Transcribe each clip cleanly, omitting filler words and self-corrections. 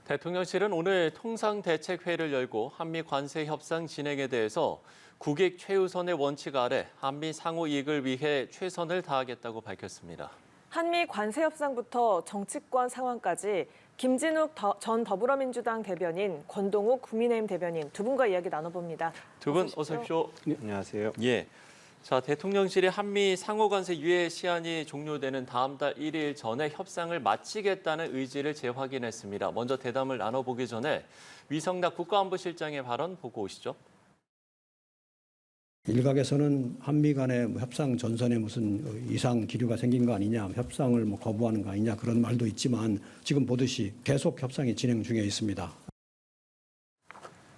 대통령실은 오늘 통상대책회의를 열고 한미 관세 협상 진행에 대해서 국익 최우선의 원칙 아래 한미 상호 이익을 위해 최선을 다하겠다고 밝혔습니다. 한미 관세 협상부터 정치권 상황까지 김진욱 전 더불어민주당 대변인, 권동욱 국민의힘 대변인 두 분과 이야기 나눠봅니다. 두 분 어서 오십시오. 네, 안녕하세요. 예. 자, 대통령실이 한미 상호 관세 유예 시한이 종료되는 다음 달 1일 전에 협상을 마치겠다는 의지를 재확인했습니다. 먼저 대담을 나눠보기 전에 위성락 국가안보실장의 발언 보고 오시죠. 일각에서는 한미 간의 협상 전선에 무슨 이상 기류가 생긴 거 아니냐, 협상을 거부하는 거 아니냐 그런 말도 있지만 지금 보듯이 계속 협상이 진행 중에 있습니다.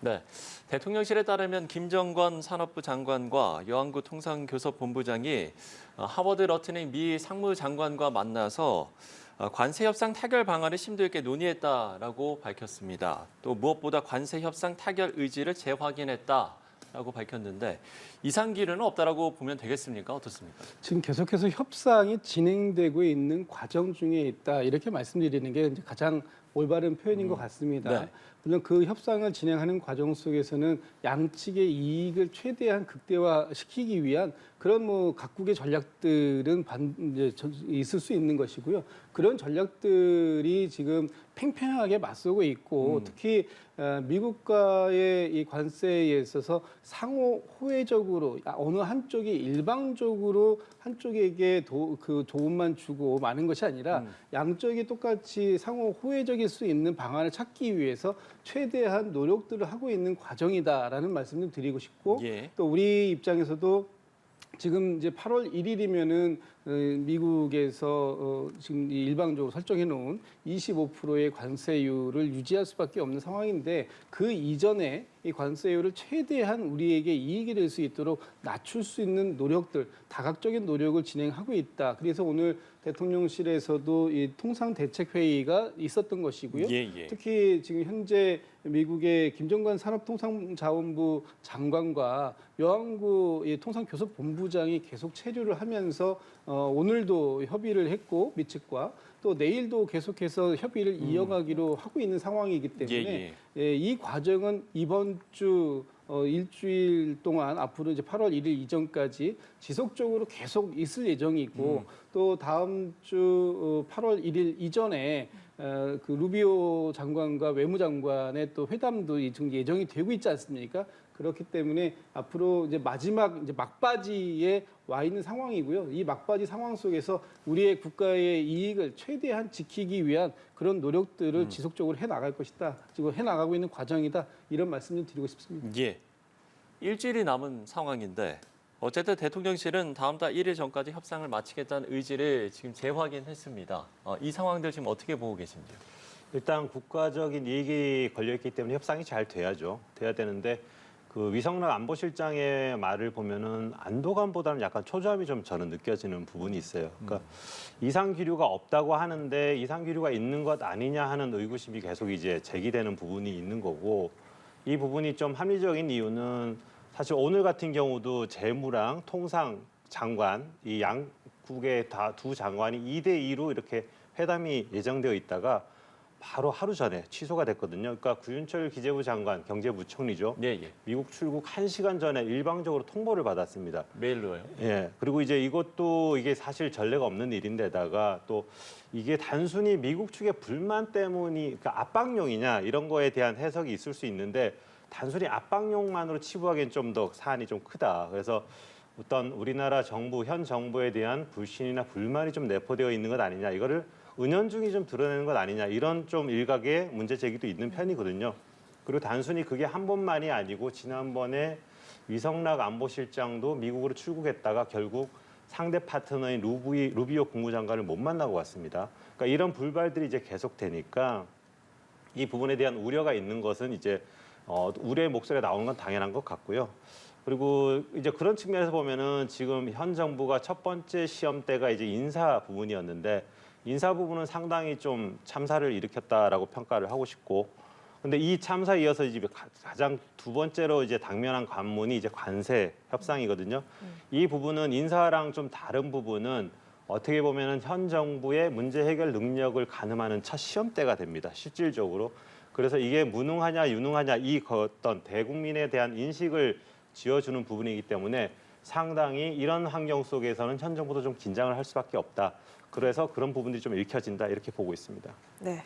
네, 대통령실에 따르면 김정관 산업부 장관과 여안구 통상교섭본부장이 하워드 러트닝 미 상무장관과 만나서 관세 협상 타결 방안을 심도 있게 논의했다라고 밝혔습니다. 또 무엇보다 관세 협상 타결 의지를 재확인했다라고 밝혔는데 이상 기류는 없다라고 보면 되겠습니까? 어떻습니까? 지금 계속해서 협상이 진행되고 있는 과정 중에 있다 이렇게 말씀드리는 게 이제 가장 올바른 표현인 것 같습니다. 네. 물론 그 협상을 진행하는 과정 속에서는 양측의 이익을 최대한 극대화시키기 위한 그런 각국의 전략들은 이제 있을 수 있는 것이고요. 그런 전략들이 지금 팽팽하게 맞서고 있고 특히 미국과의 이 관세에 있어서 상호 호혜적으로 어느 한쪽이 일방적으로 한쪽에게 그 도움만 주고 마는 것이 아니라 양쪽이 똑같이 상호 호혜적일 수 있는 방안을 찾기 위해서 최대한 노력들을 하고 있는 과정이다라는 말씀을 드리고 싶고 예. 또 우리 입장에서도 지금 이제 8월 1일이면은 미국에서 지금 일방적으로 설정해 놓은 25%의 관세율을 유지할 수밖에 없는 상황인데 그 이전에 이 관세율을 최대한 우리에게 이익이 될 수 있도록 낮출 수 있는 노력들, 다각적인 노력을 진행하고 있다. 그래서 오늘 대통령실에서도 이 통상대책회의가 있었던 것이고요. 예. 특히 지금 현재 미국의 김정관 산업통상자원부 장관과 여안구 통상교섭본부장이 계속 체류를 하면서 오늘도 협의를 했고 미측과 또 내일도 계속해서 협의를 이어가기로 하고 있는 상황이기 때문에 이 과정은 이번 주 일주일 동안 앞으로 이제 8월 1일 이전까지 지속적으로 계속 있을 예정이고 또 다음 주 8월 1일 이전에 그 루비오 장관과 외무장관의 또 회담도 예정이 되고 있지 않습니까? 그렇기 때문에 앞으로 이제 마지막 이제 막바지에 와 있는 상황이고요. 이 막바지 상황 속에서 우리의 국가의 이익을 최대한 지키기 위한 그런 노력들을 지속적으로 해 나갈 것이다. 지금 해 나가고 있는 과정이다. 이런 말씀 좀 드리고 싶습니다. 예. 일주일이 남은 상황인데 어쨌든 대통령실은 다음 달 1일 전까지 협상을 마치겠다는 의지를 지금 재확인했습니다. 이 상황들 지금 어떻게 보고 계신지요? 일단 국가적인 이익이 걸려있기 때문에 협상이 잘 돼야죠. 돼야 되는데 그 위성락 안보실장의 말을 보면은 안도감보다는 약간 초조함이 좀 저는 느껴지는 부분이 있어요. 그러니까 이상 기류가 없다고 하는데 이상 기류가 있는 것 아니냐 하는 의구심이 계속 이제 제기되는 부분이 있는 거고 이 부분이 좀 합리적인 이유는 사실 오늘 같은 경우도 재무랑 통상 장관 이 양국의 다 두 장관이 2대2로 이렇게 회담이 예정되어 있다가 바로 하루 전에 취소가 됐거든요. 그러니까 구윤철 기재부 장관, 경제부총리죠. 예. 미국 출국 1시간 전에 일방적으로 통보를 받았습니다. 메일로요? 예. 그리고 이제 이것도 이게 사실 전례가 없는 일인데다가 또 이게 단순히 미국 측의 불만 때문이 그러니까 압박용이냐 이런 거에 대한 해석이 있을 수 있는데 단순히 압박용만으로 치부하기엔 좀 더 사안이 좀 크다. 그래서 어떤 우리나라 정부, 현 정부에 대한 불신이나 불만이 좀 내포되어 있는 것 아니냐. 이거를 은연중에 좀 드러내는 것 아니냐. 이런 좀 일각의 문제 제기도 있는 편이거든요. 그리고 단순히 그게 한 번만이 아니고 지난번에 위성락 안보실장도 미국으로 출국했다가 결국 상대 파트너인 루비오 국무장관을 못 만나고 왔습니다. 그러니까 이런 불발들이 이제 계속되니까 이 부분에 대한 우려가 있는 것은 이제 우려의 목소리가 나오는 건 당연한 것 같고요. 그리고 이제 그런 측면에서 보면은 지금 현 정부가 첫 번째 시험대가 이제 인사 부분이었는데 인사 부분은 상당히 좀 참사를 일으켰다라고 평가를 하고 싶고, 근데 이 참사에 이어서 이제 가장 두 번째로 이제 당면한 관문이 이제 관세 협상이거든요. 이 부분은 인사랑 좀 다른 부분은 어떻게 보면은 현 정부의 문제 해결 능력을 가늠하는 첫 시험대가 됩니다. 실질적으로. 그래서 이게 무능하냐 유능하냐 이 어떤 대국민에 대한 인식을 지어주는 부분이기 때문에 상당히 이런 환경 속에서는 현 정부도 좀 긴장을 할 수밖에 없다. 그래서 그런 부분들이 좀 읽혀진다 이렇게 보고 있습니다. 네.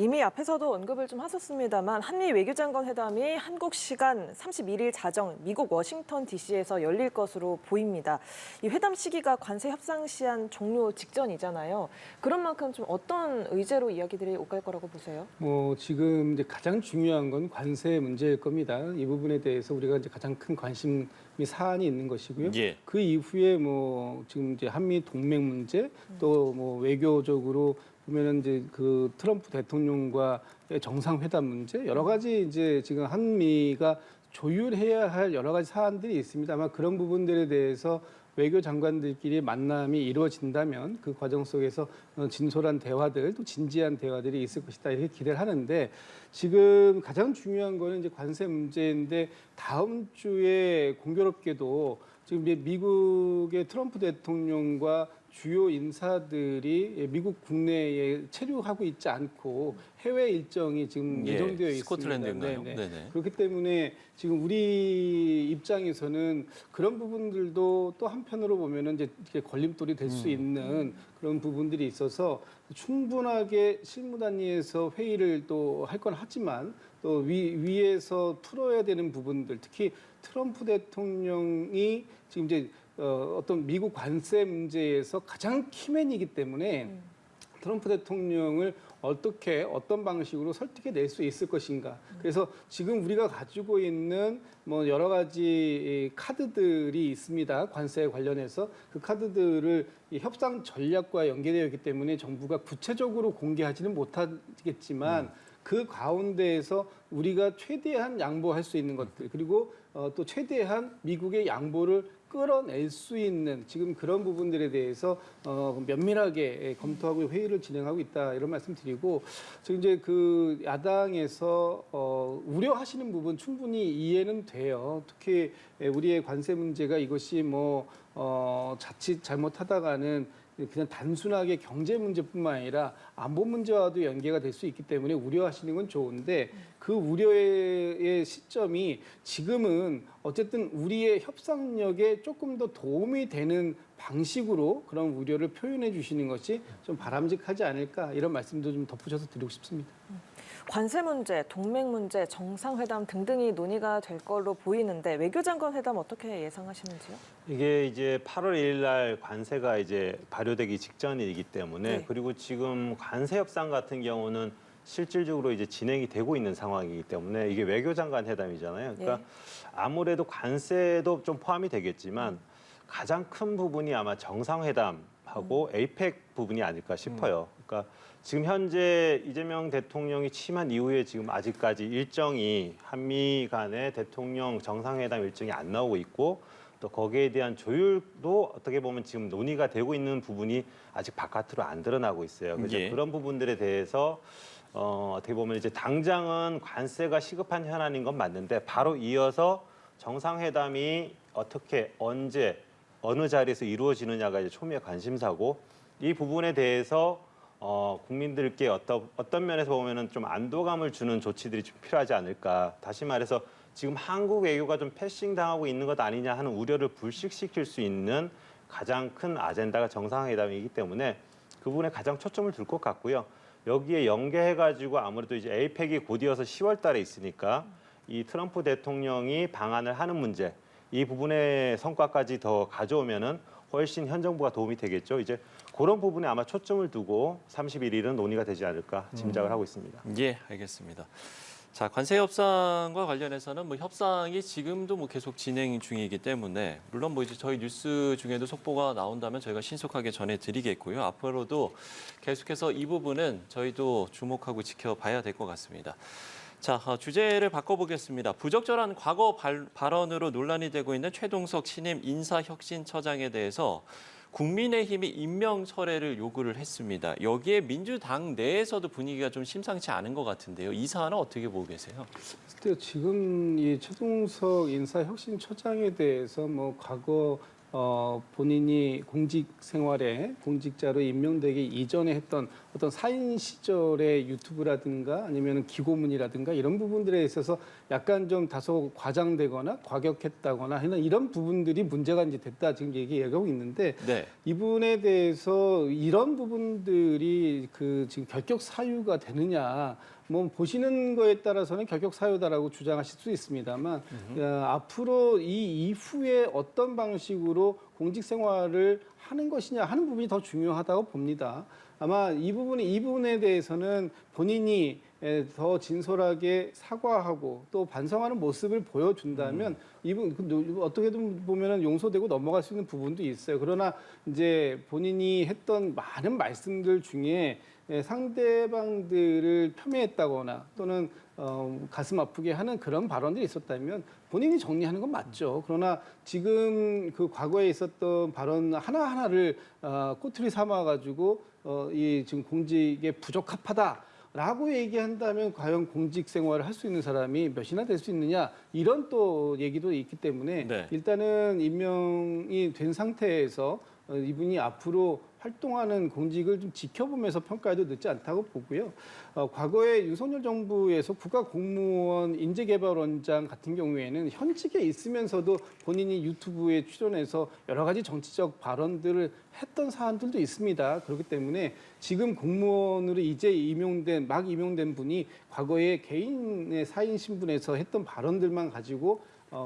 이미 앞에서도 언급을 좀 하셨습니다만 한미 외교장관 회담이 한국 시간 31일 자정 미국 워싱턴 DC에서 열릴 것으로 보입니다. 이 회담 시기가 관세 협상 시한 종료 직전이잖아요. 그런 만큼 좀 어떤 의제로 이야기들이 오갈 거라고 보세요? 뭐 지금 이제 가장 중요한 건 관세 문제일 겁니다. 이 부분에 대해서 우리가 이제 가장 큰 관심 사안이 있는 것이고요. 예. 그 이후에 뭐 지금 이제 한미 동맹 문제 또 뭐 외교적으로 보면은 이제 그 트럼프 대통령과 정상회담 문제 여러 가지 이제 지금 한미가 조율해야 할 여러 가지 사안들이 있습니다. 아마 그런 부분들에 대해서 외교 장관들끼리 만남이 이루어진다면 그 과정 속에서 진솔한 대화들 또 진지한 대화들이 있을 것이다 이렇게 기대를 하는데 지금 가장 중요한 거는 이제 관세 문제인데 다음 주에 공교롭게도 지금 이제 미국의 트럼프 대통령과 주요 인사들이 미국 국내에 체류하고 있지 않고 해외 일정이 지금 예, 예정되어 있습니다. 스코틀랜드인가요? 네네. 네네. 그렇기 때문에 지금 우리 입장에서는 그런 부분들도 또 한편으로 보면은 이제 이렇게 걸림돌이 될 수 있는 그런 부분들이 있어서 충분하게 실무 단위에서 회의를 또 할 건 하지만 또 위에서 풀어야 되는 부분들 특히 트럼프 대통령이 지금 이제 어떤 미국 관세 문제에서 가장 키맨이기 때문에 트럼프 대통령을 어떻게 어떤 방식으로 설득해낼 수 있을 것인가. 그래서 지금 우리가 가지고 있는 뭐 여러 가지 카드들이 있습니다. 관세에 관련해서 그 카드들을 이 협상 전략과 연계되어 있기 때문에 정부가 구체적으로 공개하지는 못하겠지만 그 가운데에서 우리가 최대한 양보할 수 있는 것들 그리고 또 최대한 미국의 양보를 끌어낼 수 있는 지금 그런 부분들에 대해서 면밀하게 검토하고 회의를 진행하고 있다 이런 말씀드리고 지금 이제 그 야당에서 우려하시는 부분 충분히 이해는 돼요. 특히 우리의 관세 문제가 이것이 뭐 자칫 잘못하다가는 그냥 단순하게 경제 문제뿐만 아니라 안보 문제와도 연계가 될 수 있기 때문에 우려하시는 건 좋은데 그 우려의 시점이 지금은 어쨌든 우리의 협상력에 조금 더 도움이 되는 방식으로 그런 우려를 표현해 주시는 것이 좀 바람직하지 않을까 이런 말씀도 좀 덧붙여서 드리고 싶습니다. 관세 문제, 동맹 문제, 정상회담 등등이 논의가 될 걸로 보이는데 외교장관 회담 어떻게 예상하시는지요? 이게 이제 8월 1일 날 관세가 이제 발효되기 직전이기 때문에 네. 그리고 지금 관세 협상 같은 경우는 실질적으로 이제 진행이 되고 있는 상황이기 때문에 이게 외교장관 회담이잖아요. 그러니까 아무래도 관세도 좀 포함이 되겠지만 가장 큰 부분이 아마 정상회담하고 에이펙 부분이 아닐까 싶어요. 그러니까 지금 현재 이재명 대통령이 취임한 이후에 지금 아직까지 일정이 한미 간의 대통령 정상회담 일정이 안 나오고 있고 또 거기에 대한 조율도 어떻게 보면 지금 논의가 되고 있는 부분이 아직 바깥으로 안 드러나고 있어요. 그래서 예. 그런 부분들에 대해서 어떻게 보면 이제 당장은 관세가 시급한 현안인 건 맞는데 바로 이어서 정상회담이 어떻게 언제 어느 자리에서 이루어지느냐가 이제 초미의 관심사고 이 부분에 대해서 국민들께 어떤 면에서 보면은 좀 안도감을 주는 조치들이 좀 필요하지 않을까. 다시 말해서 지금 한국 외교가 좀 패싱 당하고 있는 것 아니냐 하는 우려를 불식시킬 수 있는 가장 큰 아젠다가 정상회담이기 때문에 그 부분에 가장 초점을 둘 것 같고요. 여기에 연계해가지고 아무래도 이제 에이펙이 곧이어서 10월 달에 있으니까 이 트럼프 대통령이 방한을 하는 문제 이 부분의 성과까지 더 가져오면은 훨씬 현 정부가 도움이 되겠죠. 이제 그런 부분에 아마 초점을 두고 31일은 논의가 되지 않을까 짐작을 하고 있습니다. 예, 알겠습니다. 자, 관세 협상과 관련해서는 뭐 협상이 지금도 뭐 계속 진행 중이기 때문에 물론 뭐 이제 저희 뉴스 중에도 속보가 나온다면 저희가 신속하게 전해드리겠고요. 앞으로도 계속해서 이 부분은 저희도 주목하고 지켜봐야 될 것 같습니다. 자, 주제를 바꿔보겠습니다. 부적절한 과거 발언으로 논란이 되고 있는 최동석 신임 인사혁신처장에 대해서 국민의힘이 임명 철회를 요구를 했습니다. 여기에 민주당 내에서도 분위기가 좀 심상치 않은 것 같은데요. 이 사안은 어떻게 보고 계세요? 지금 이 최동석 인사혁신처장에 대해서 뭐 과거 본인이 공직 생활에 공직자로 임명되기 이전에 했던 어떤 사인 시절의 유튜브라든가 아니면 기고문이라든가 이런 부분들에 있어서 약간 좀 다소 과장되거나 과격했다거나 하는 이런 부분들이 문제가 이제 됐다 지금 얘기하고 있는데 네. 이분에 대해서 이런 부분들이 그 지금 결격 사유가 되느냐 뭐 보시는 거에 따라서는 결격 사유다라고 주장하실 수 있습니다만 앞으로 이 이후에 어떤 방식으로 공직 생활을 하는 것이냐 하는 부분이 더 중요하다고 봅니다. 아마 이 부분에 대해서는 본인이 더 진솔하게 사과하고 또 반성하는 모습을 보여준다면 어떻게 보면은 용서되고 넘어갈 수 있는 부분도 있어요. 그러나 이제 본인이 했던 많은 말씀들 중에 상대방들을 폄훼했다거나 또는 가슴 아프게 하는 그런 발언들이 있었다면 본인이 정리하는 건 맞죠. 그러나 지금 그 과거에 있었던 발언 하나하나를 꼬투리 삼아가지고 이 지금 공직에 부적합하다라고 얘기한다면 과연 공직 생활을 할 수 있는 사람이 몇이나 될 수 있느냐 이런 또 얘기도 있기 때문에 네. 일단은 임명이 된 상태에서 이분이 앞으로 활동하는 공직을 좀 지켜보면서 평가해도 늦지 않다고 보고요. 과거에 윤석열 정부에서 국가공무원 인재개발원장 같은 경우에는 현직에 있으면서도 본인이 유튜브에 출연해서 여러 가지 정치적 발언들을 했던 사안들도 있습니다. 그렇기 때문에 지금 공무원으로 이제 막 임용된 분이 과거에 개인의 사인 신분에서 했던 발언들만 가지고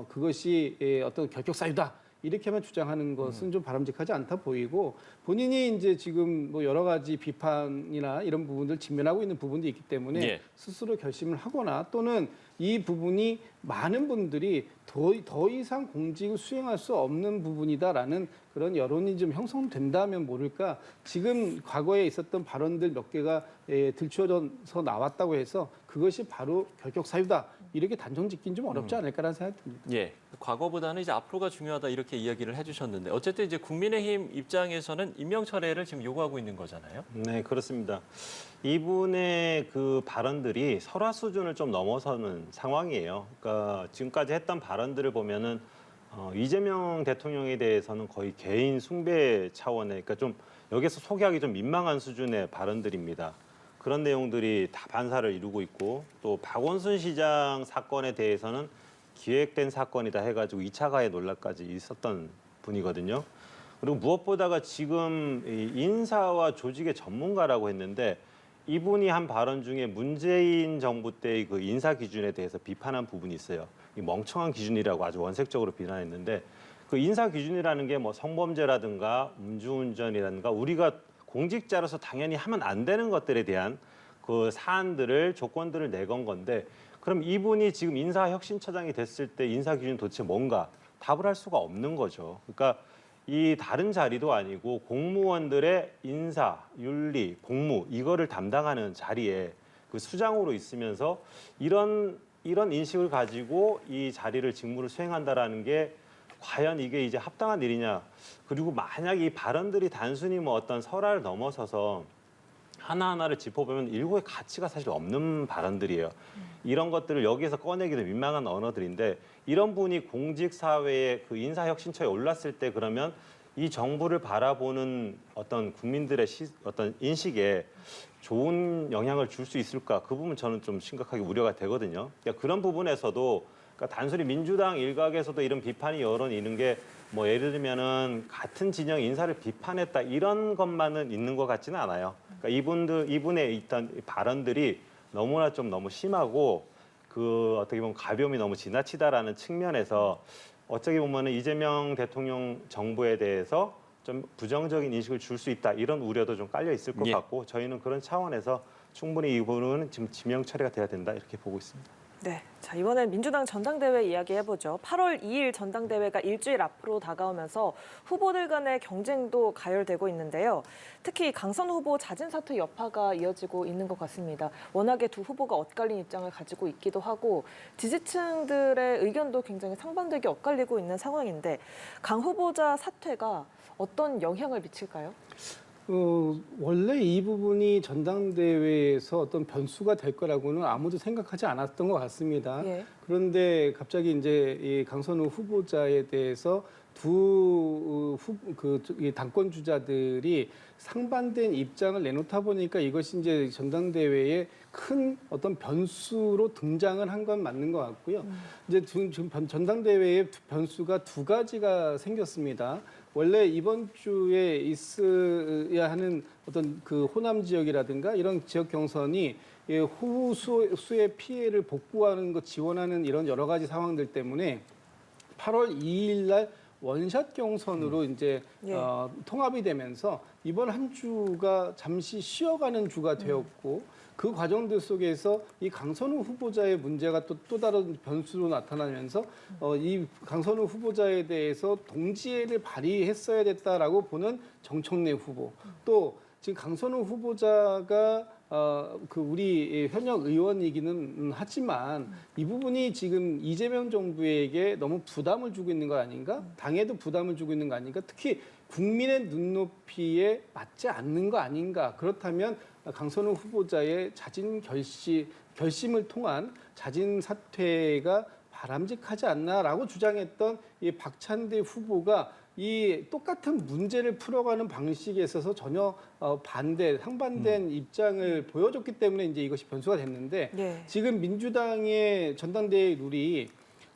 그것이 어떤 결격 사유다. 이렇게만 주장하는 것은 좀 바람직하지 않다 보이고 본인이 이제 지금 뭐 여러 가지 비판이나 이런 부분들 직면하고 있는 부분도 있기 때문에 예. 스스로 결심을 하거나 또는 이 부분이 많은 분들이 더 이상 공직을 수행할 수 없는 부분이다라는 그런 여론이 좀 형성된다면 모를까 지금 과거에 있었던 발언들 몇 개가 들추어져서 나왔다고 해서 그것이 바로 결격 사유다 이렇게 단정 짓기는 좀 어렵지 않을까라는 생각이 듭니다. 예, 과거보다는 이제 앞으로가 중요하다 이렇게 이야기를 해주셨는데 어쨌든 이제 국민의힘 입장에서는 임명 철회를 지금 요구하고 있는 거잖아요. 네, 그렇습니다. 이분의 그 발언들이 설화 수준을 좀 넘어서는 상황이에요. 그러니까 지금까지 했던 발언들을 보면은 이재명 대통령에 대해서는 거의 개인 숭배 차원의, 그러니까 좀 여기서 소개하기 좀 민망한 수준의 발언들입니다. 그런 내용들이 다 반사를 이루고 있고 또 박원순 시장 사건에 대해서는 기획된 사건이다 해가지고 2차 가해 논란까지 있었던 분이거든요. 그리고 무엇보다가 지금 이 인사와 조직의 전문가라고 했는데 이분이 한 발언 중에 문재인 정부 때의 그 인사 기준에 대해서 비판한 부분이 있어요. 이 멍청한 기준이라고 아주 원색적으로 비난했는데 그 인사 기준이라는 게 뭐 성범죄라든가 음주운전이라든가 우리가 공직자로서 당연히 하면 안 되는 것들에 대한 그 사안들을 조건들을 내건 건데 그럼 이분이 지금 인사혁신처장이 됐을 때 인사 기준 도대체 뭔가 답을 할 수가 없는 거죠. 그러니까 이 다른 자리도 아니고 공무원들의 인사, 윤리, 복무 이거를 담당하는 자리에 그 수장으로 있으면서 이런 인식을 가지고 이 자리를 직무를 수행한다라는 게 과연 이게 이제 합당한 일이냐. 그리고 만약 이 발언들이 단순히 뭐 어떤 설화를 넘어서서 하나하나를 짚어보면 일고의 가치가 사실 없는 발언들이에요. 이런 것들을 여기에서 꺼내기도 민망한 언어들인데 이런 분이 공직사회의 그 인사혁신처에 올랐을 때 그러면 이 정부를 바라보는 어떤 국민들의 어떤 인식에 좋은 영향을 줄 수 있을까? 그 부분 저는 좀 심각하게 우려가 되거든요. 그러니까 그런 부분에서도 그러니까 단순히 민주당 일각에서도 이런 비판이 여론이 있는 게 뭐 예를 들면은 같은 진영 인사를 비판했다 이런 것만은 있는 것 같지는 않아요. 그러니까 이분의 있던 발언들이 너무 심하고 그 어떻게 보면 가벼움이 너무 지나치다라는 측면에서 어떻게 보면은 이재명 대통령 정부에 대해서 좀 부정적인 인식을 줄 수 있다 이런 우려도 좀 깔려 있을 것 예. 같고 저희는 그런 차원에서 충분히 이 부분은 지금 지명 처리가 돼야 된다 이렇게 보고 있습니다. 네, 자 이번엔 민주당 전당대회 이야기해보죠. 8월 2일 전당대회가 일주일 앞으로 다가오면서 후보들 간의 경쟁도 가열되고 있는데요. 특히 강선 후보 자진 사퇴 여파가 이어지고 있는 것 같습니다. 워낙에 두 후보가 엇갈린 입장을 가지고 있기도 하고 지지층들의 의견도 굉장히 상반되게 엇갈리고 있는 상황인데 강 후보자 사퇴가 어떤 영향을 미칠까요? 원래 이 부분이 전당대회에서 어떤 변수가 될 거라고는 아무도 생각하지 않았던 것 같습니다. 예. 그런데 갑자기 이제 이 강선우 후보자에 대해서 이 당권 주자들이 상반된 입장을 내놓다 보니까 이것이 이제 전당대회에 큰 어떤 변수로 등장을 한 건 맞는 것 같고요. 이제 지금 전당대회에 변수가 두 가지가 생겼습니다. 원래 이번 주에 있어야 하는 어떤 그 호남 지역이라든가 이런 지역 경선이 후수의 피해를 복구하는 것 지원하는 이런 여러 가지 상황들 때문에 8월 2일 날 원샷 경선으로 이제 예. 통합이 되면서 이번 한 주가 잠시 쉬어가는 주가 되었고 그 과정들 속에서 이 강선우 후보자의 문제가 또 다른 변수로 나타나면서 이 강선우 후보자에 대해서 동지애를 발휘했어야 됐다라고 보는 정청래 후보 또 지금 강선우 후보자가 그 우리 현역 의원이기는 하지만 이 부분이 지금 이재명 정부에게 너무 부담을 주고 있는 거 아닌가? 당에도 부담을 주고 있는 거 아닌가? 특히 국민의 눈높이에 맞지 않는 거 아닌가? 그렇다면 강선우 후보자의 결심을 통한 자진 사퇴가 바람직하지 않나라고 주장했던 이 박찬대 후보가 이 똑같은 문제를 풀어가는 방식에 있어서 전혀 상반된 입장을 보여줬기 때문에 이제 이것이 변수가 됐는데 예. 지금 민주당의 전당대회 룰이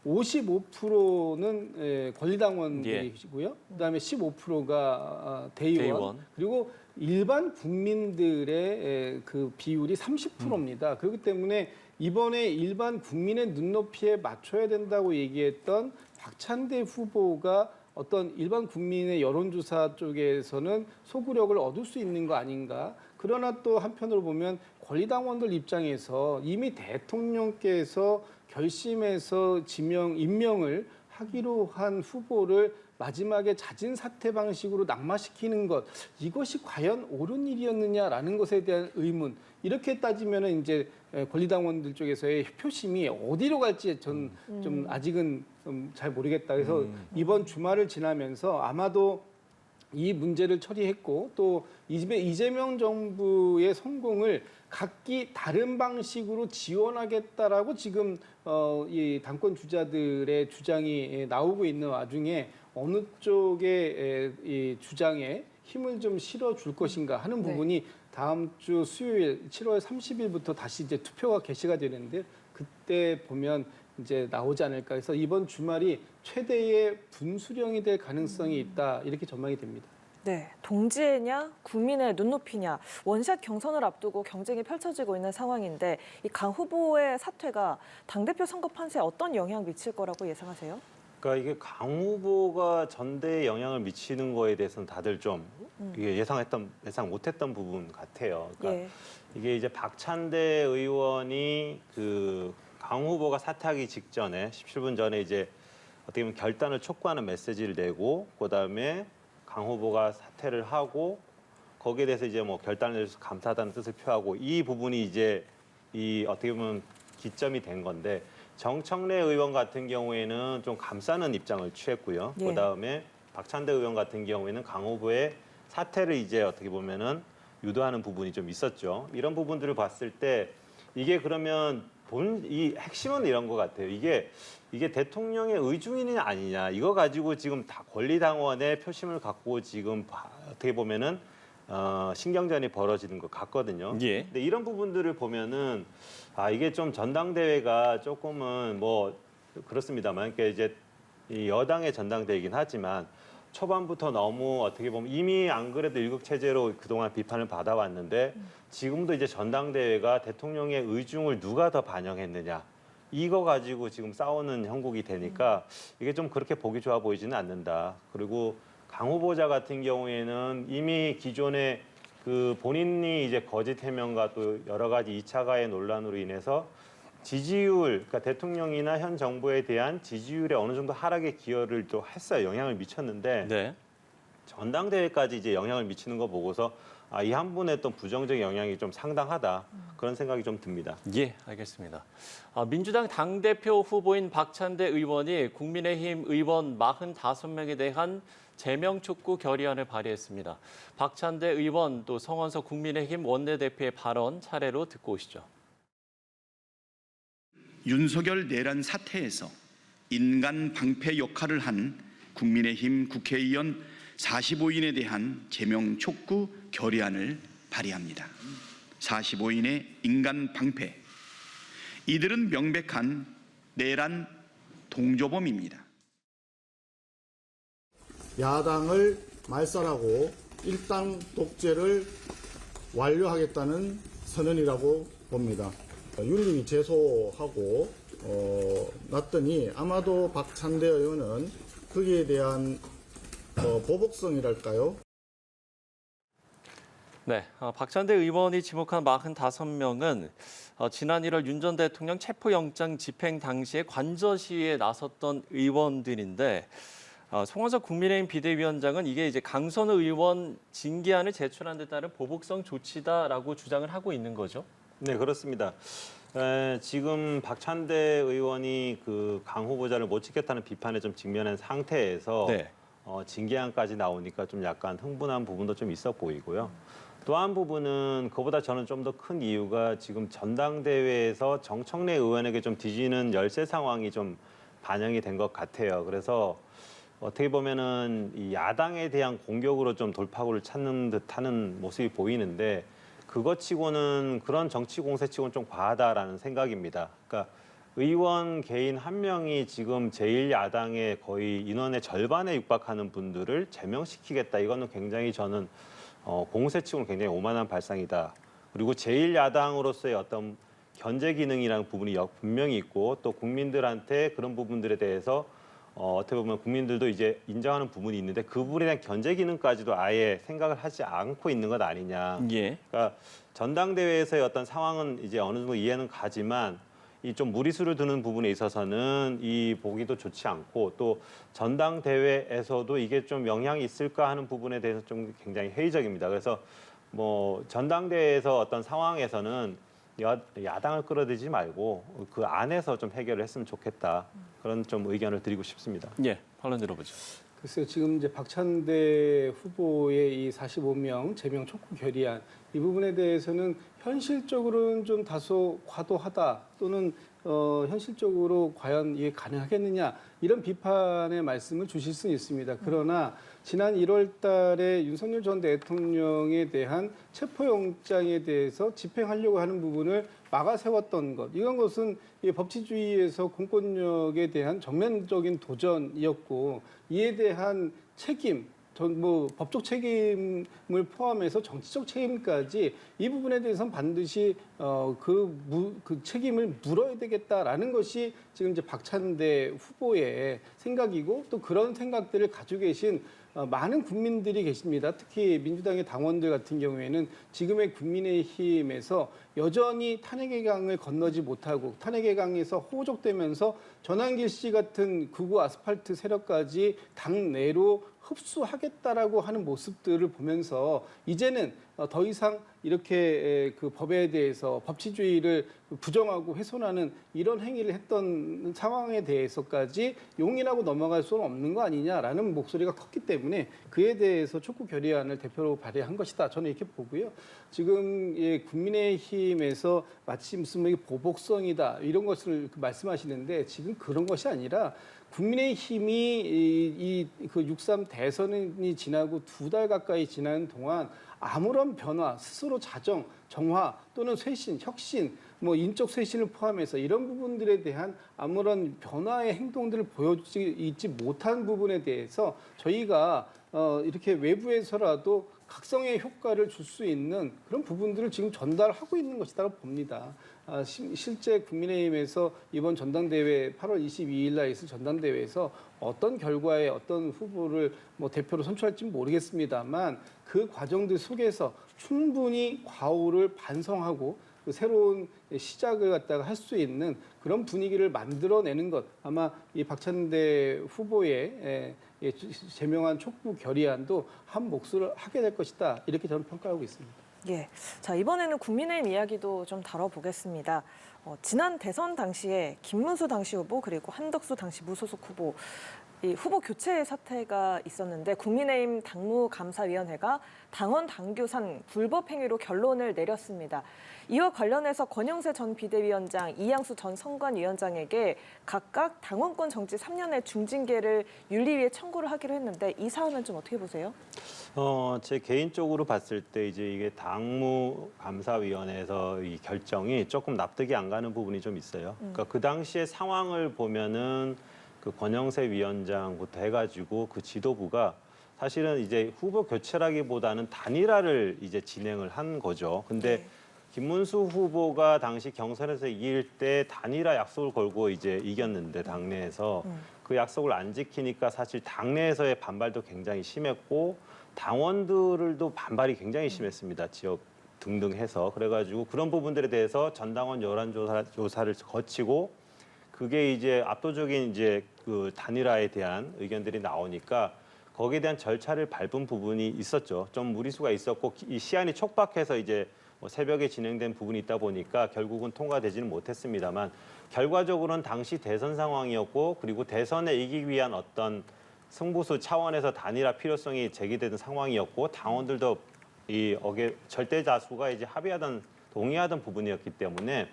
55%는 권리당원들이시고요. 그다음에 15%가 대의원, 그리고 일반 국민들의 그 비율이 30%입니다. 그렇기 때문에 이번에 일반 국민의 눈높이에 맞춰야 된다고 얘기했던 박찬대 후보가 어떤 일반 국민의 여론조사 쪽에서는 소구력을 얻을 수 있는 거 아닌가. 그러나 또 한편으로 보면 권리당원들 입장에서 이미 대통령께서 결심해서 임명을 하기로 한 후보를 마지막에 자진 사퇴 방식으로 낙마시키는 것 이것이 과연 옳은 일이었느냐라는 것에 대한 의문 이렇게 따지면은 이제 권리당원들 쪽에서의 표심이 어디로 갈지 전 좀 아직은 좀 잘 모르겠다. 그래서 이번 주말을 지나면서 아마도 이 문제를 처리했고 또 이재명 정부의 성공을 각기 다른 방식으로 지원하겠다라고 지금 이 당권 주자들의 주장이 나오고 있는 와중에 어느 쪽의 이 주장에 힘을 좀 실어줄 것인가 하는 부분이 다음 주 수요일 7월 30일부터 다시 이제 투표가 개시가 되는데 그때 보면 이제 나오지 않을까 해서 이번 주말이 최대의 분수령이 될 가능성이 있다 이렇게 전망이 됩니다. 네, 동지애냐, 국민의 눈높이냐, 원샷 경선을 앞두고 경쟁이 펼쳐지고 있는 상황인데 이 강 후보의 사퇴가 당대표 선거 판세에 어떤 영향 미칠 거라고 예상하세요? 그러니까 이게 강 후보가 전대에 영향을 미치는 거에 대해서는 다들 좀 이게 예상 못했던 부분 같아요. 그러니까 예. 이게 이제 박찬대 의원이 그 강 후보가 사퇴하기 직전에 17분 전에 이제 어떻게 보면 결단을 촉구하는 메시지를 내고 그다음에 강 후보가 사퇴를 하고 거기에 대해서 이제 뭐 결단을 내려서 감사하다는 뜻을 표하고 이 부분이 이제 이 어떻게 보면 기점이 된 건데 정청래 의원 같은 경우에는 좀 감싸는 입장을 취했고요. 예. 그다음에 박찬대 의원 같은 경우에는 강 후보의 사퇴를 이제 어떻게 보면은 유도하는 부분이 좀 있었죠. 이런 부분들을 봤을 때 이게 그러면 이 핵심은 이런 것 같아요. 이게 대통령의 의중이냐 아니냐 이거 가지고 지금 다 권리당원의 표심을 갖고 지금 어떻게 보면은 신경전이 벌어지는 것 같거든요. 예. 근데 이런 부분들을 보면은 이게 좀 전당대회가 조금은 뭐 그렇습니다만 그러니까 이제 이 여당의 전당대회이긴 하지만 초반부터 너무 어떻게 보면 이미 안 그래도 일국체제로 그동안 비판을 받아왔는데 지금도 이제 전당대회가 대통령의 의중을 누가 더 반영했느냐 이거 가지고 지금 싸우는 형국이 되니까 이게 좀 그렇게 보기 좋아 보이지는 않는다. 그리고 강 후보자 같은 경우에는 이미 기존에 그 본인이 이제 거짓 해명과 또 여러 가지 2차 가해 논란으로 인해서 지지율, 그러니까 대통령이나 현 정부에 대한 지지율에 어느 정도 하락에 기여를 또 했어요. 영향을 미쳤는데 네. 전당대회까지 이제 영향을 미치는 거 보고서 이 한 분의 또 부정적 영향이 좀 상당하다. 그런 생각이 좀 듭니다. 예, 알겠습니다. 민주당 당대표 후보인 박찬대 의원이 국민의힘 의원 45명에 대한 제명 촉구 결의안을 발의했습니다. 박찬대 의원 또 성원석 국민의힘 원내대표의 발언 차례로 듣고 오시죠. 윤석열 내란 사태에서 인간 방패 역할을 한 국민의힘 국회의원 45인에 대한 제명 촉구 결의안을 발의합니다. 45인의 인간 방패. 이들은 명백한 내란 동조범입니다. 야당을 말살하고 일당 독재를 완료하겠다는 선언이라고 봅니다. 윤리 제소하고 놨더니 아마도 박찬대 의원은 거기에 대한 보복성이랄까요? 네, 박찬대 의원이 지목한 45명은 지난 1월 윤 전 대통령 체포영장 집행 당시에 관저 시위에 나섰던 의원들인데 송원석 국민의힘 비대위원장은 이게 이제 강선우 의원 징계안을 제출한 데 따른 보복성 조치다라고 주장을 하고 있는 거죠. 네, 그렇습니다. 지금 박찬대 의원이 그 강 후보자를 못 지켰다는 비판에 좀 직면한 상태에서 네. 징계안까지 나오니까 좀 약간 흥분한 부분도 좀 있어 보이고요. 또 한 부분은 그보다 저는 좀 더 큰 이유가 지금 전당대회에서 정청래 의원에게 좀 뒤지는 열세 상황이 좀 반영이 된 것 같아요. 그래서 어떻게 보면은 이 야당에 대한 공격으로 좀 돌파구를 찾는 듯하는 모습이 보이는데 그것치고는 그런 정치 공세치고는 좀 과하다라는 생각입니다. 그러니까 의원 개인 한 명이 지금 제1야당의 거의 인원의 절반에 육박하는 분들을 제명시키겠다. 이거는 굉장히 저는 공세치고는 굉장히 오만한 발상이다. 그리고 제1야당으로서의 어떤 견제 기능이라는 부분이 분명히 있고 또 국민들한테 그런 부분들에 대해서 어떻게 보면 국민들도 이제 인정하는 부분이 있는데 그 부분에 대한 견제 기능까지도 아예 생각을 하지 않고 있는 것 아니냐. 예. 그러니까 전당대회에서의 어떤 상황은 이제 어느 정도 이해는 가지만 이 좀 무리수를 두는 부분에 있어서는 이 보기도 좋지 않고 또 전당대회에서도 이게 좀 영향이 있을까 하는 부분에 대해서 좀 굉장히 회의적입니다. 그래서 뭐 전당대회에서 어떤 상황에서는 야당을 끌어들이지 말고 그 안에서 좀 해결을 했으면 좋겠다. 그런 좀 의견을 드리고 싶습니다. 예, 반론 들어보죠. 글쎄요, 지금 이제 박찬대 후보의 이 45명 제명 촉구 결의안 이 부분에 대해서는 현실적으로는 좀 다소 과도하다 또는 현실적으로 과연 이게 가능하겠느냐 이런 비판의 말씀을 주실 수는 있습니다. 그러나 지난 1월 달에 윤석열 전 대통령에 대한 체포영장에 대해서 집행하려고 하는 부분을 막아 세웠던 것. 이런 것은 이 법치주의에서 공권력에 대한 정면적인 도전이었고 이에 대한 책임, 뭐 법적 책임을 포함해서 정치적 책임까지 이 부분에 대해서는 반드시 그 책임을 물어야 되겠다라는 것이 지금 이제 박찬대 후보의 생각이고 또 그런 생각들을 가지고 계신 많은 국민들이 계십니다. 특히 민주당의 당원들 같은 경우에는 지금의 국민의힘에서 여전히 탄핵의 강을 건너지 못하고 탄핵의 강에서 호적되면서 전환길 씨 같은 극우 아스팔트 세력까지 당내로 흡수하겠다라고 하는 모습들을 보면서 이제는 더 이상 이렇게 그 법에 대해서 법치주의를 부정하고 훼손하는 이런 행위를 했던 상황에 대해서까지 용인하고 넘어갈 수는 없는 거 아니냐라는 목소리가 컸기 때문에 그에 대해서 촉구 결의안을 대표로 발의한 것이다. 저는 이렇게 보고요. 지금 국민의힘에서 마치 무슨 보복성이다 이런 것을 말씀하시는데 지금 그런 것이 아니라 국민의힘이 그 6.3 대선이 지나고 2달 가까이 지난 동안 아무런 변화, 스스로 자정, 정화 또는 쇄신, 혁신, 뭐 인적 쇄신을 포함해서 이런 부분들에 대한 아무런 변화의 행동들을 보여주지 못한 부분에 대해서 저희가 이렇게 외부에서라도 각성의 효과를 줄 수 있는 그런 부분들을 지금 전달하고 있는 것이라고 봅니다. 실제 국민의힘에서 이번 전당대회 8월 22일 날 있을 전당대회에서 어떤 결과에 어떤 후보를 뭐 대표로 선출할지는 모르겠습니다만 그 과정들 속에서 충분히 과오를 반성하고 그 새로운 시작을 갖다가 할 수 있는 그런 분위기를 만들어내는 것 아마 이 박찬대 후보의 제명한 촉구 결의안도 한 몫을 하게 될 것이다 이렇게 저는 평가하고 있습니다. 예, 자 이번에는 국민의힘 이야기도 좀 다뤄보겠습니다. 지난 대선 당시에 김문수 당시 후보 그리고 한덕수 당시 무소속 후보 이 후보 교체 사태가 있었는데 국민의힘 당무감사위원회가 당원 당규상 불법 행위로 결론을 내렸습니다. 이와 관련해서 권영세 전 비대위원장, 이양수 전 선관위원장에게 각각 당원권 정지 3년의 중징계를 윤리위에 청구를 하기로 했는데 이 사안은 좀 어떻게 보세요? 제 개인적으로 봤을 때 이제 이게 당무감사위원회에서 이 결정이 조금 납득이 안 가는 부분이 좀 있어요. 그러니까 그 당시의 상황을 보면은 그 권영세 위원장부터 해가지고 그 지도부가 사실은 이제 후보 교체라기보다는 단일화를 이제 진행을 한 거죠. 근데 김문수 후보가 당시 경선에서 이길 때 단일화 약속을 걸고 이제 이겼는데 당내에서 그 약속을 안 지키니까 사실 당내에서의 반발도 굉장히 심했고 당원들도 반발이 굉장히 심했습니다. 지역 등등 해서. 그래가지고 그런 부분들에 대해서 전당원 여론조사를 거치고 그게 이제 압도적인 이제 그 단일화에 대한 의견들이 나오니까 거기에 대한 절차를 밟은 부분이 있었죠. 좀 무리수가 있었고 이 시한이 촉박해서 이제 뭐 새벽에 진행된 부분이 있다 보니까 결국은 통과되지는 못했습니다만 결과적으로는 당시 대선 상황이었고 그리고 대선에 이기기 위한 어떤 승부수 차원에서 단일화 필요성이 제기되는 상황이었고 당원들도 이 절대 다수가 이제 동의하던 부분이었기 때문에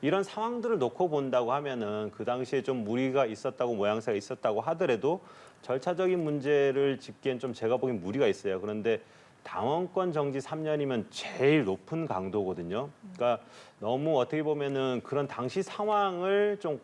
이런 상황들을 놓고 본다고 하면은 그 당시에 좀 무리가 있었다고 모양새가 있었다고 하더라도 절차적인 문제를 짚기엔 좀 제가 보기엔 무리가 있어요. 그런데 당원권 정지 3년이면 제일 높은 강도거든요. 그러니까 너무 어떻게 보면은 그런 당시 상황을 좀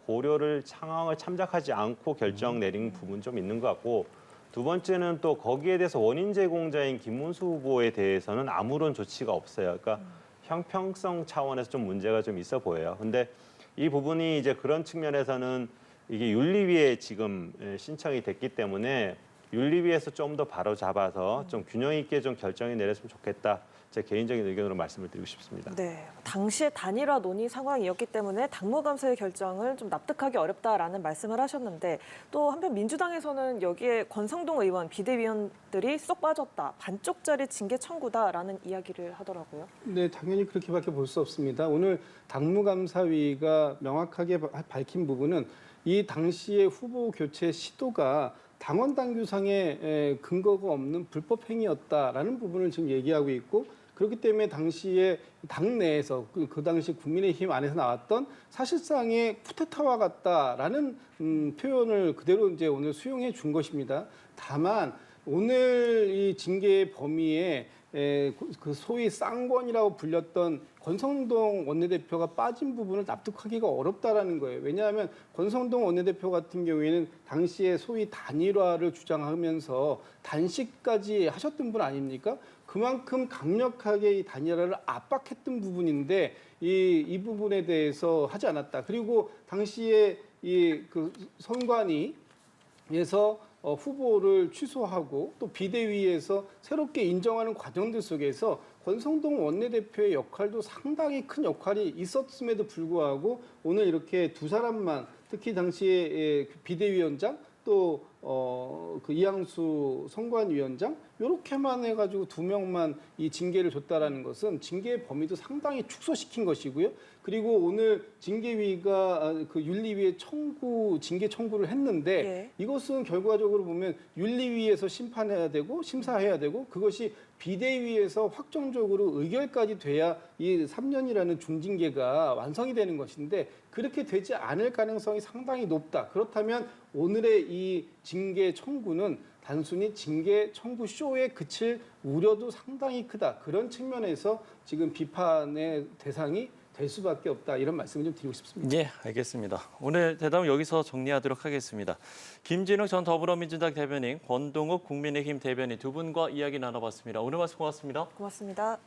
상황을 참작하지 않고 결정 내린 부분 좀 있는 것 같고 두 번째는 또 거기에 대해서 원인 제공자인 김문수 후보에 대해서는 아무런 조치가 없어요. 그러니까 형평성 차원에서 좀 문제가 좀 있어 보여요. 근데 이 부분이 이제 그런 측면에서는 이게 윤리위에 지금 신청이 됐기 때문에 윤리위에서 좀 더 바로 잡아서 좀 균형 있게 좀 결정이 내렸으면 좋겠다. 제 개인적인 의견으로 말씀을 드리고 싶습니다. 네, 당시에 단일화 논의 상황이었기 때문에 당무감사의 결정을 좀 납득하기 어렵다라는 말씀을 하셨는데 또 한편 민주당에서는 여기에 권성동 의원, 비대위원들이 쏙 빠졌다, 반쪽짜리 징계 청구다라는 이야기를 하더라고요. 네, 당연히 그렇게밖에 볼 수 없습니다. 오늘 당무감사위가 명확하게 밝힌 부분은 이 당시의 후보 교체 시도가 당원 당규상의 근거가 없는 불법 행위였다라는 부분을 지금 얘기하고 있고 그렇기 때문에 당시에 당내에서 그 당시 국민의힘 안에서 나왔던 사실상의 쿠데타와 같다라는 표현을 그대로 이제 오늘 수용해 준 것입니다. 다만 오늘 이 징계의 범위에 그 소위 쌍권이라고 불렸던 권성동 원내대표가 빠진 부분을 납득하기가 어렵다라는 거예요. 왜냐하면 권성동 원내대표 같은 경우에는 당시에 소위 단일화를 주장하면서 단식까지 하셨던 분 아닙니까? 그만큼 강력하게 이 단일화를 압박했던 부분인데 이 부분에 대해서 하지 않았다. 그리고 당시에 그 선관위에서 후보를 취소하고 또 비대위에서 새롭게 인정하는 과정들 속에서 권성동 원내대표의 역할도 상당히 큰 역할이 있었음에도 불구하고 오늘 이렇게 두 사람만 특히 당시에 비대위원장 또 그 이양수 선관위원장 이렇게만 해가지고 두 명만 이 징계를 줬다라는 것은 징계의 범위도 상당히 축소시킨 것이고요. 그리고 오늘 징계위가 그 윤리위에 징계 청구를 했는데 이것은 결과적으로 보면 윤리위에서 심판해야 되고 심사해야 되고 그것이 비대위에서 확정적으로 의결까지 돼야 이 3년이라는 중징계가 완성이 되는 것인데 그렇게 되지 않을 가능성이 상당히 높다. 그렇다면 오늘의 이 징계 청구는 단순히 징계 청구 쇼에 그칠 우려도 상당히 크다. 그런 측면에서 지금 비판의 대상이 될 수밖에 없다. 이런 말씀을 좀 드리고 싶습니다. 예, 알겠습니다. 오늘 대담은 여기서 정리하도록 하겠습니다. 김진욱 전 더불어민주당 대변인, 권동욱 국민의힘 대변인 두 분과 이야기 나눠봤습니다. 오늘 말씀 고맙습니다. 고맙습니다.